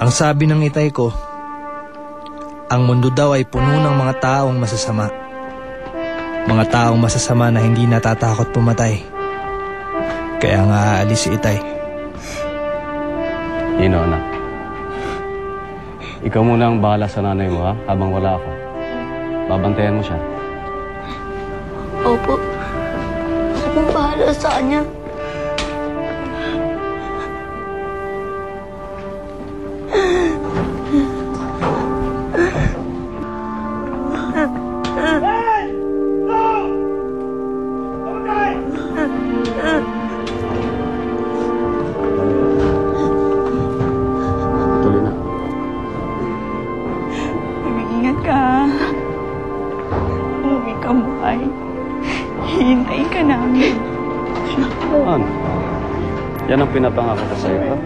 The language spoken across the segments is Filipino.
Ang sabi ng itay ko, ang mundo daw ay puno ng mga taong masasama. Mga taong masasama na hindi natatakot pumatay. Kaya nga aalis si itay. Ino, anak. Ikaw muna ang bahala sa nanay mo, ha? Habang wala ako. Babantayan mo siya. Opo. Ako pong bahala sa kanya. Tuloy na. Mag-ingat ka. Umuwi ka buhay. Hihintayin ka namin. Saan? Yan ang pinapangako ko sa'yo, ha?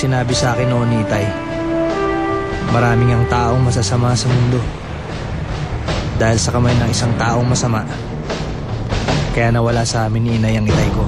Sinabi sa akin noon ni Itay, maraming ang taong masasama sa mundo. Dahil sa kamay ng isang taong masama, kaya nawala sa amin ni Inay ang itay ko.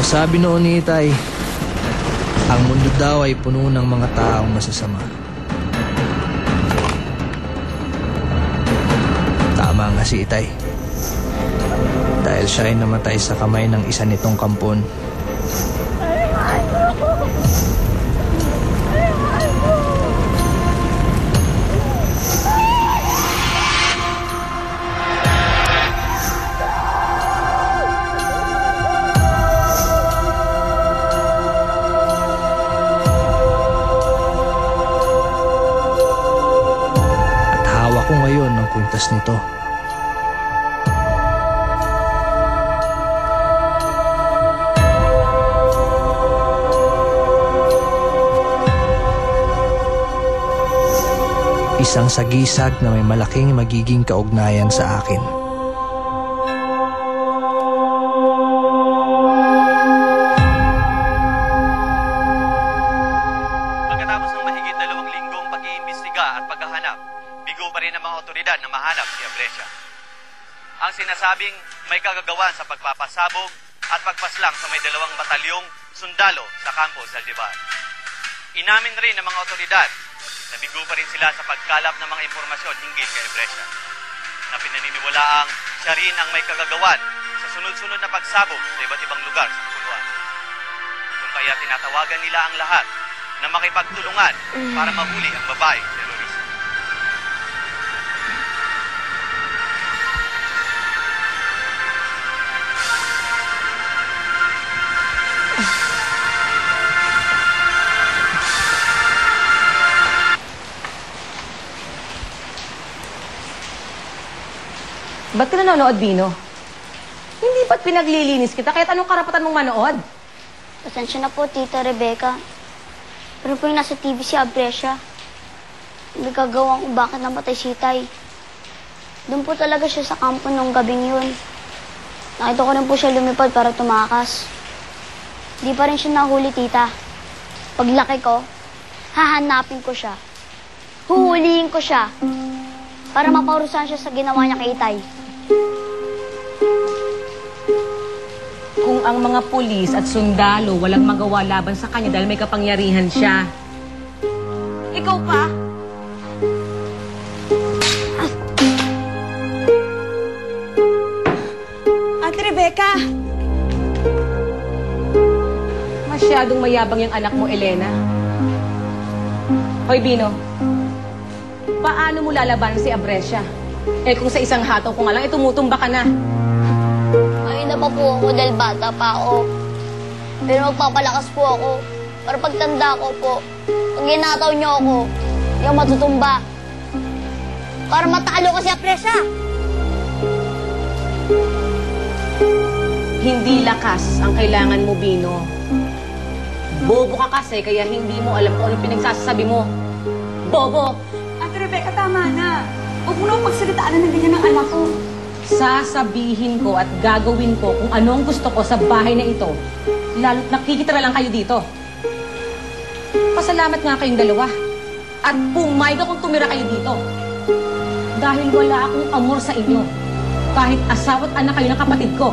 Sabi noon ni Itay, ang mundo daw ay puno ng mga taong masasama. Tama nga si Itay. Dahil siya ay namatay sa kamay ng isa nitong kampon. Ako ngayon ang kwintas nito. Isang sagisag na may malaking magiging kaugnayan sa akin. Pagkatapos ng mahigit 2 linggong pag-iimbestiga at paghahanap, bigo pa rin ang mga otoridad na mahanap si Abresia. Ang sinasabing may kagagawan sa pagpapasabog at pagpaslang sa may 2 batalyong sundalo sa Campo Zaldivar. Inamin rin ng mga otoridad na bigo pa rin sila sa pagkalap ng mga impormasyon hinggil kay Abresia, na pinaniniwalaang siya rin ang may kagagawan sa sunod-sunod na pagsabog sa iba't ibang lugar sa Puluan. Kung kaya tinatawagan nila ang lahat na makipagtulungan para mahuli ang babaeng terorista. Ba't ka nanonood, Bino? Hindi ba't pinaglilinis kita kahit anong karapatan mong manood? Pasensya na po, Tita Rebecca. Pero po yung nasa TV si Abresia. May gagawang kung bakit namatay si Tay. Doon po talaga siya sa kampo nung gabing yun. Nakita ko rin po siya lumipad para tumakas. Di pa rin siya nahuli, tita. Paglaki ko, hahanapin ko siya. Huhulihin ko siya. Para maparusahan siya sa ginawa niya kay Tay. Kung ang mga pulis at sundalo walang magawa laban sa kanya dahil may kapangyarihan siya. Ikaw pa? Ate Rebecca! Masyadong mayabang yung anak mo, Elena. Hoy, Bino. Paano mo lalabanan si Abresia? Eh kung sa isang hataw ko nga lang, tumutumba ka na. Ayun na pa po ako dahil bata pa ako. Pero magpapalakas po ako. Para pagtanda ko po, pag ginataw niyo ako, hindi ako matutumba. Para matalo ko si Abresia. Hindi lakas ang kailangan mo, Bino. Bobo ka kasi, kaya hindi mo alam kung anong pinagsasabi mo. Bobo! Ate Rebecca, tama na. Huwag mo na pagsalitaan na ng ganyan ng anak ko. Sasabihin ko at gagawin ko kung ano ang gusto ko sa bahay na ito. Lalo't nakikitira lang kayo dito. Pasalamat nga kayong dalawa. At pumayag akong tumira kayo dito. Dahil wala akong amor sa inyo. Kahit asawa't anak kayo ng kapatid ko.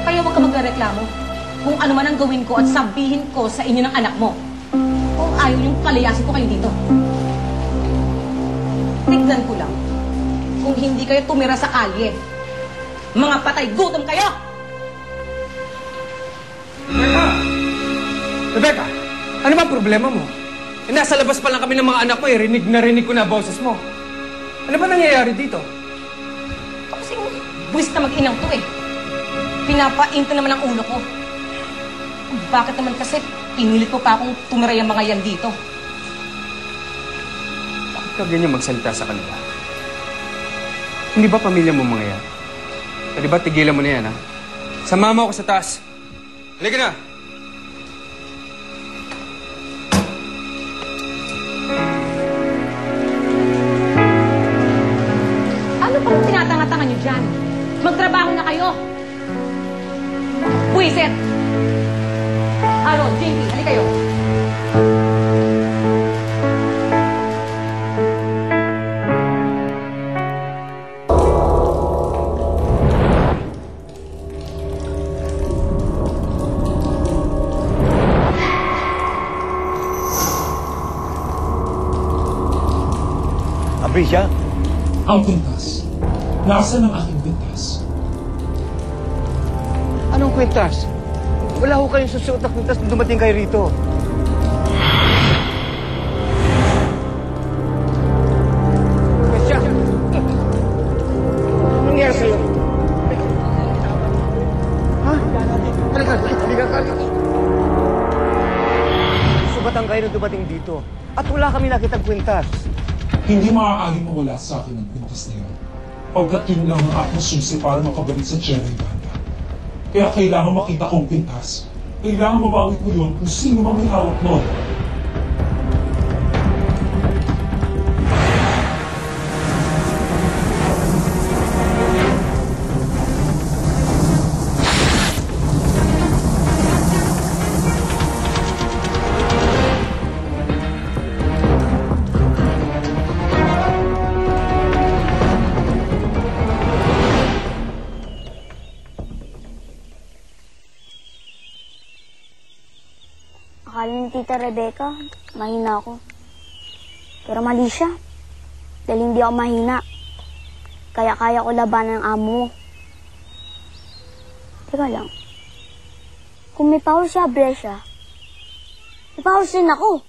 Kaya huwag ka magreklamo. Kung ano man ang gawin ko at sabihin ko sa inyo ng anak mo. Kung ayaw yung palayasin ko kayo dito. Tignan ko lang. Kung hindi kayo tumira sa kalye. Mga patay, gutom kayo! Rebecca, ano ba problema mo? Eh, nasa labas pa lang kami ng mga anak mo, rinig na rinig ko na boses mo. Ano ba nangyayari dito? Kasing buwis na mag-inang to eh. Pinapainto naman ang ulo ko. Bakit naman kasi pinilit ko pa akong tumira yung mga yan dito? Bakit ka ganyan magsalita sa kanila? Hindi ba pamilya mo mga yan? Pwede ba tigilan mo na yan, ha? Sama mo ako sa taas. Halika na! Ano pang tinatanga-tanga nyo dyan? Magtrabaho na kayo! Buwisit! Aaron, JP, halika kayo. Abresia? Ang kwintas. Nasaan ang aking kwintas? Anong kwintas? Wala ho kayong susuot na kwintas nung dumating kayo rito. Abresia! Anong nangyari sa'yo? Ha? Talaga, halika ka. Subatan kayo nung dumating dito. At wala kami nakitang kwintas. Hindi maaaring mawala sa akin ang kwintas na yun. Pagkat yun lang ang aking susi para makabalik sa Cherry Banda. Kaya kailangan makita kong kwintas. Kailangan mabawi ko yun kung sino mang may hawak nun. Akala ni Tita Rebecca, mahina ako. Pero mali siya. Dahil hindi ako mahina. Kaya kaya ko labanan ang amo mo. Teka lang. Kung may power si Abresia, may power din ako.